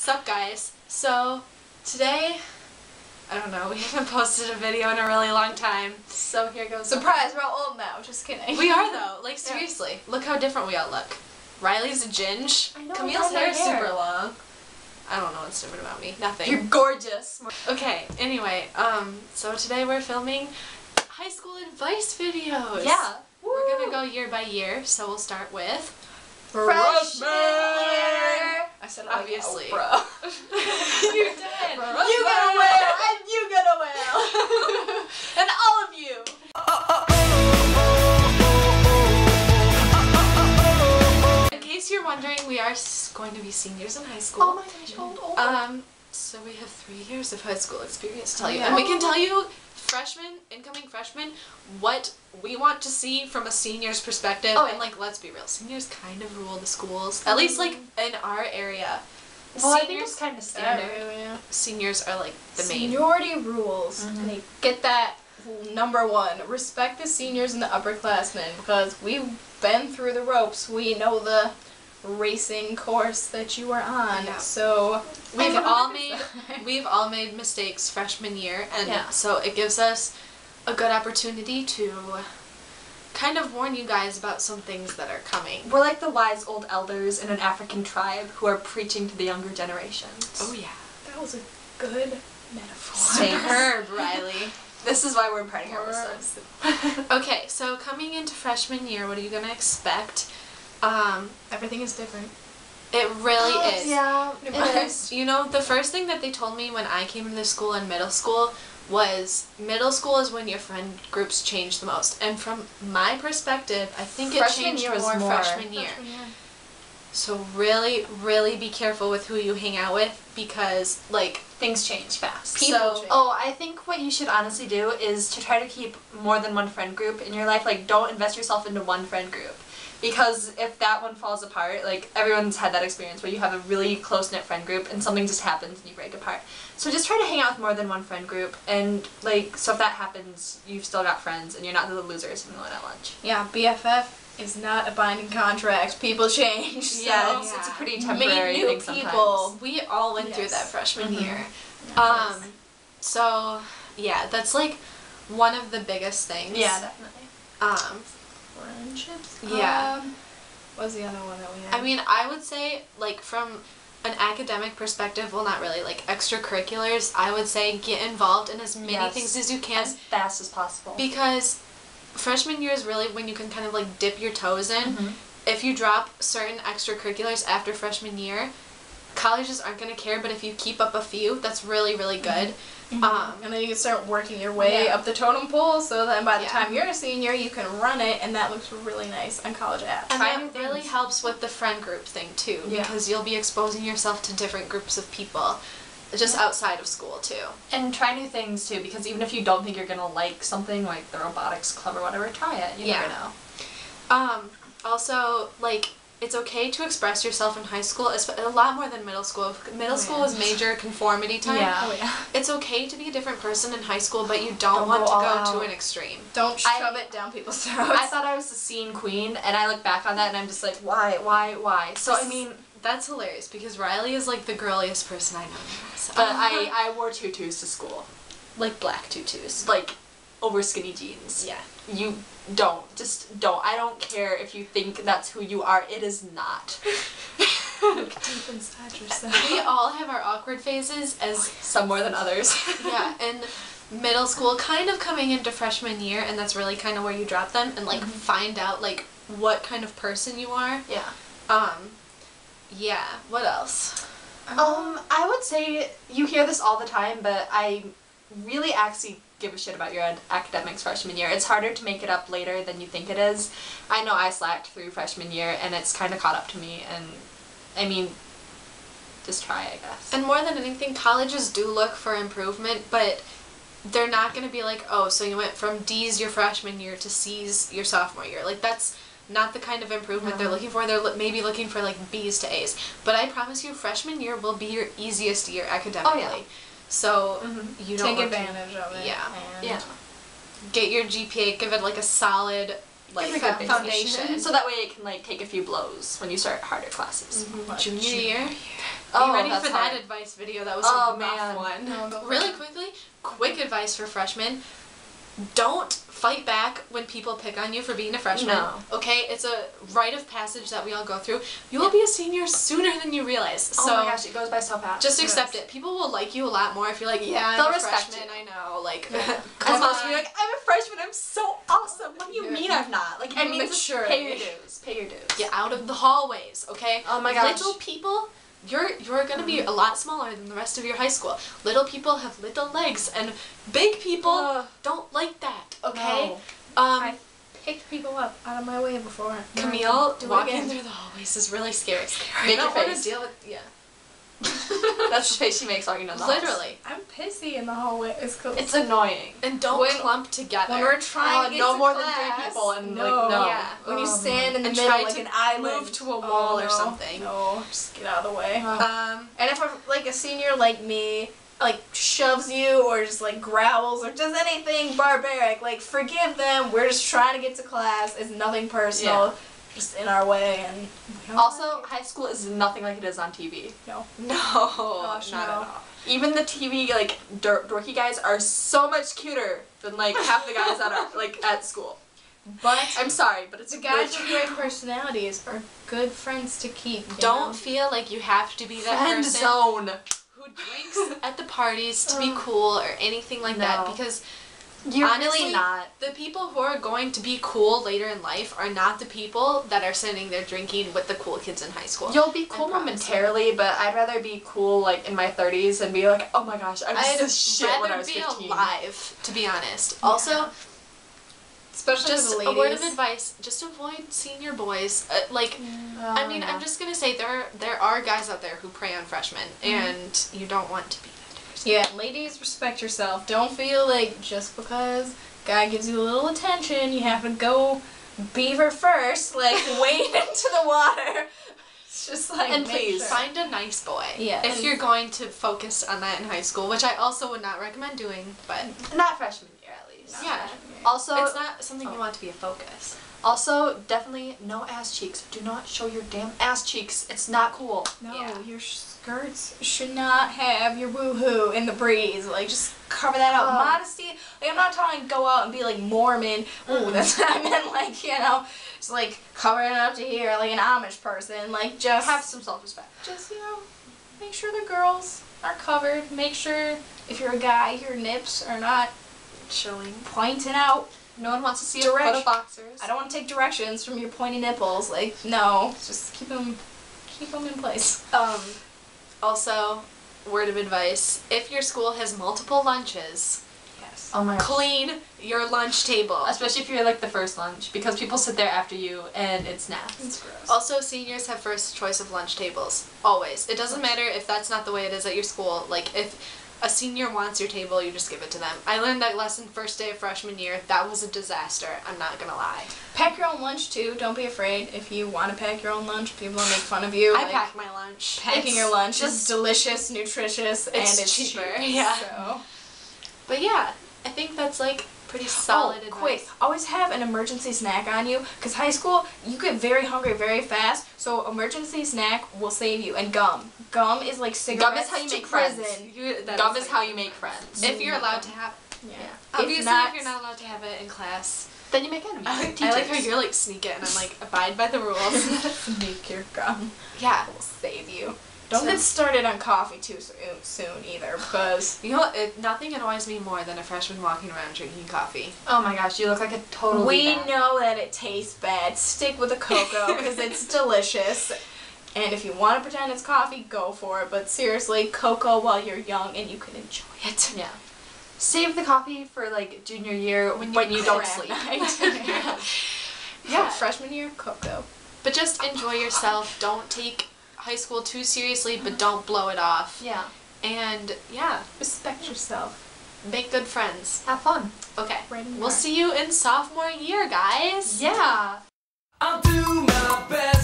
Sup guys? So today, I don't know, we haven't posted a video in a really long time, so here goes. Surprise, we're all old now, just kidding. We are though, like seriously, look how different we all look. Riley's a ginge, I know, Camille's hair is super long. I don't know what's different about me, nothing. You're gorgeous. Okay, anyway, so today we're filming high school advice videos. Yeah. We're gonna go year by year, so we'll start with Freshman year. I said it obviously. Like Oprah. You did. You get a whale, and you get a whale. And all of you. In case you're wondering, we are going to be seniors in high school. Oh my gosh, old. So we have 3 years of high school experience to tell you. And we can tell you, incoming freshmen, what we want to see from a senior's perspective. Oh, and like, let's be real, seniors kind of rule the schools. At least like in our area. Well, I think it's kind of standard. Seniors are like the main. Seniority rules. And they get that number one. Respect the seniors and the upperclassmen because we've been through the ropes. We know the racing course that you are on. Yeah. So We've all made mistakes freshman year, and so it gives us a good opportunity to kind of warn you guys about some things that are coming. We're like the wise old elders in an African tribe who are preaching to the younger generations. Oh yeah. that was a good metaphor. Superb, Riley. This is why we're imparting our wisdom. Okay, so coming into freshman year, what are you gonna expect? Everything is different. It really is. Yeah, it is. You know, the first thing that they told me when I came into school in middle school was middle school is when your friend groups change the most. And from my perspective, I think it changed more freshman year. So really, really be careful with who you hang out with because, like, things change fast. People Oh, I think what you should honestly do is to try to keep more than one friend group in your life. Like, don't invest yourself into one friend group. Because if that one falls apart, like, everyone's had that experience where you have a really close-knit friend group and something just happens and you break apart. So just try to hang out with more than one friend group, and, like, so if that happens, you've still got friends and you're not the losers from going at lunch. Yeah, BFF is not a binding contract. People change. So yeah, it's a pretty temporary meet new thing sometimes. people. We all went through that freshman year. Yes. So, yeah, that's, like, one of the biggest things. Yeah, definitely. Friendships? Yeah. What was the other one that we had? I mean, I would say, like, from an academic perspective, well, not really, like, extracurriculars, I would say get involved in as many things as you can. As fast as possible. Because freshman year is really when you can kind of, like, dip your toes in. If you drop certain extracurriculars after freshman year, colleges aren't going to care, but if you keep up a few, that's really, really good. And then you can start working your way up the totem pole, so then by the time you're a senior, you can run it, and that looks really nice on college apps. And that really helps with the friend group thing, too, because you'll be exposing yourself to different groups of people, just outside of school, too. And try new things, too, because even if you don't think you're going to like something, like the robotics club or whatever, try it. You never know. Also, like, it's okay to express yourself in high school, a lot more than middle school. Middle school is major conformity time. It's okay to be a different person in high school, but you don't want to go to an extreme. Don't shove it down people's throats. I thought I was the scene queen, and I look back on that and I'm just like, why? So, I mean, that's hilarious, because Riley is, like, the girliest person I know. So. But I wore tutus to school. Like black tutus. Like, over skinny jeans. Yeah. You don't. Just don't. I don't care if you think that's who you are. It is not. Look deep inside yourself. We all have our awkward phases, as some more than others. Yeah, in middle school, kind of coming into freshman year, and that's really kind of where you drop them and, like, find out, like, what kind of person you are. Yeah. Yeah. What else? I would say you hear this all the time, but I really actually give a shit about your academics freshman year. It's harder to make it up later than you think it is. I know I slacked through freshman year, and it's kind of caught up to me, and I mean, just try, I guess. And more than anything, colleges do look for improvement, but they're not going to be like, oh, so you went from D's your freshman year to C's your sophomore year. Like, that's not the kind of improvement they're looking for. They're maybe looking for, like, B's to A's. But I promise you, freshman year will be your easiest year academically. Oh, yeah. So, you don't take advantage of it. Yeah. Yeah. Get your GPA, give it, like, a solid like It's a good foundation. So that way it can like take a few blows when you start harder classes. Junior year. Oh, Be ready that's for hard. that advice video. That was Oh, a man. rough one. Oh, Really quickly, quick advice for freshmen. Don't fight back when people pick on you for being a freshman. No. Okay? It's a rite of passage that we all go through. You will be a senior sooner than you realize. So oh my gosh, it goes by so fast. just accept it. People will like you a lot more if you're like, yeah, I'm They'll a respect freshman, you. I know. Like, As come opposed to be on. like, I'm a freshman, I'm so awesome. What do you mean I'm not? Like, I mean, just Maturity. pay your dues. Pay your dues. Get out of the hallways, okay? Oh my gosh. Little people, you're gonna be a lot smaller than the rest of your high school. Little people have little legs, and big people don't like that, okay? No. I picked people up out of my way before. Camille Do it walking again. through the hallways is really scary. Make I your don't want face. to deal with That's the face she makes walking down the halls. literally. I'm pissy in the hallway. It's cool. It's annoying. And don't When- clump together. when we're trying to get no to more class, than 3 people and no. like no. Yeah. When you stand in the And middle try like to an island, move to a wall or no, something. No, just get out of the way. Um, And if like a senior like me like shoves you or just like growls or does anything barbaric, like forgive them. We're just trying to get to class. It's nothing personal. Yeah. Just in our way and we don't Also, high school is nothing like it is on TV. no. no, Gosh, not no. at all. Even the TV like dorky guys are so much cuter than like half the guys that are like at school. But I'm sorry, but it's the really guys with true. great personalities are good friends to keep. you Don't know? feel like you have to be that Friend person zone. who drinks at the parties to be cool or anything like that, No. because You're honestly, really not. the people who are going to be cool later in life are not the people that are sitting there drinking with the cool kids in high school. You'll be cool promise momentarily, but I'd rather be cool like in my 30s and be like, oh my gosh, I was I'd this shit when I rather was be 15. alive, to be honest. Also, Especially just for the a word of ladies. advice: just avoid senior boys. I mean, yeah. I'm just gonna say there are guys out there who prey on freshmen, and you don't want to be that person. Yeah, ladies, respect yourself. Don't feel like just because guy gives you a little attention, you have to go beaver first, like wade into the water. It's just like And make please, sure. Find a nice boy. Yeah. If you're going to focus on that in high school, which I also would not recommend doing, but Not freshman year at least. yeah, Also, it's not something you want to be a focus. also definitely no ass cheeks. Do not show your damn ass cheeks. It's not cool. No, Yeah. your skirts should not have your woohoo in the breeze. Like, just cover that up. Oh. Modesty. Like, I'm not talking go out and be like Mormon. Ooh, that's what I meant. Like, you know, just like covering it up to here like an Amish person. Like, just Have some self-respect. just, you know, make sure the girls are covered. Make sure if you're a guy, your nips are not Showing. pointing out. No one wants to see a Direct- foot of boxers. I don't want to take directions from your pointy nipples. Like, no, just keep them in place. Also, word of advice: if your school has multiple lunches, Yes. Oh my gosh. clean your lunch table. Especially if you're like the first lunch, because people sit there after you and it's nasty. It's gross. Also, seniors have first choice of lunch tables. Always. It doesn't matter if that's not the way it is at your school. Like, if a senior wants your table, you just give it to them. I learned that lesson first day of freshman year. That was a disaster. I'm not gonna lie. Pack your own lunch too. Don't be afraid if you want to pack your own lunch. People will make fun of you. I like, pack my lunch. Packing It's your lunch is just- delicious, nutritious, and it's cheaper, cheap, yeah. So. But yeah, I think that's like pretty solid advice. Quick! Always have an emergency snack on you, because high school you get very hungry very fast. So emergency snack will save you. And gum. Gum is like cigarettes. Gum is how you to make friends. prison. Gum is how you make friends. If you're allowed to have. Yeah. Obviously, not- if you're not allowed to have it in class. Then you make enemies. I like how you're like sneak it, and I'm like abide by the rules. Sneak your gum. Yeah. Will save you. Don't So- get started on coffee too soon either, because You know what? Nothing annoys me more than a freshman walking around drinking coffee. Oh my gosh, you look like a total we bad. know that it tastes bad. Stick with the cocoa because it's delicious. And if you want to pretend it's coffee, go for it. But seriously, cocoa while you're young and you can enjoy it. Yeah. Save the coffee for like junior year when you don't Crap sleep. night. Yeah. Freshman year, cocoa. But just enjoy yourself. Don't take high school too seriously, but don't blow it off. Yeah. And yeah, Respect yourself. make good friends. Have fun. Okay. Right in We'll there. see you in sophomore year, guys. Yeah. I'll do my best.